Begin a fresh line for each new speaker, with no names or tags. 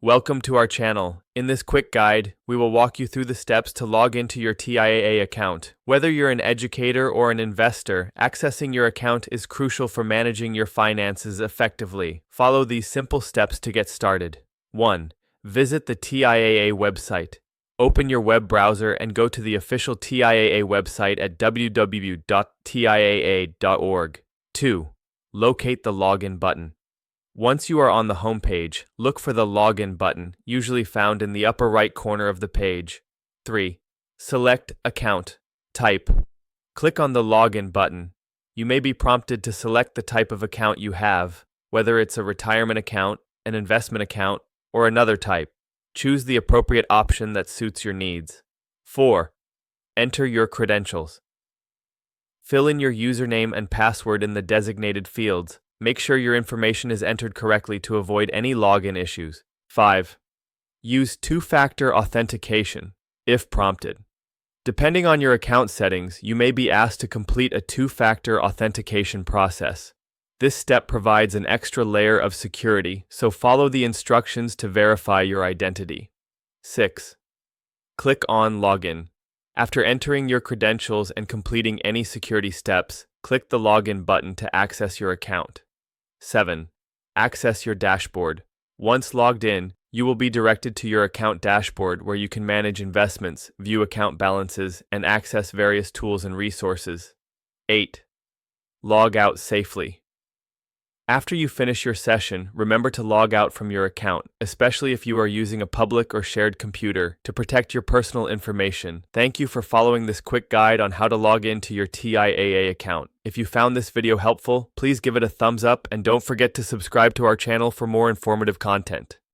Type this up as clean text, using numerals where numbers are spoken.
Welcome to our channel. In this quick guide, we will walk you through the steps to log into your TIAA account. Whether you're an educator or an investor, accessing your account is crucial for managing your finances effectively. Follow these simple steps to get started. 1. Visit the TIAA website. Open your web browser and go to the official TIAA website at www.tiaa.org. 2. Locate the login button. Once you are on the home page, look for the Login button, usually found in the upper right corner of the page. 3. Select Account Type. Click on the Login button. You may be prompted to select the type of account you have, whether it's a retirement account, an investment account, or another type. Choose the appropriate option that suits your needs. 4. Enter your credentials. Fill in your username and password in the designated fields. Make sure your information is entered correctly to avoid any login issues. 5. Use two-factor authentication, if prompted. Depending on your account settings, you may be asked to complete a two-factor authentication process. This step provides an extra layer of security, so follow the instructions to verify your identity. 6. Click on Login. After entering your credentials and completing any security steps, click the Login button to access your account. 7. Access your dashboard. Once logged in, you will be directed to your account dashboard where you can manage investments, view account balances, and access various tools and resources. 8. Log out safely. After you finish your session, remember to log out from your account, especially if you are using a public or shared computer, to protect your personal information. Thank you for following this quick guide on how to log into your TIAA account. If you found this video helpful, please give it a thumbs up and don't forget to subscribe to our channel for more informative content.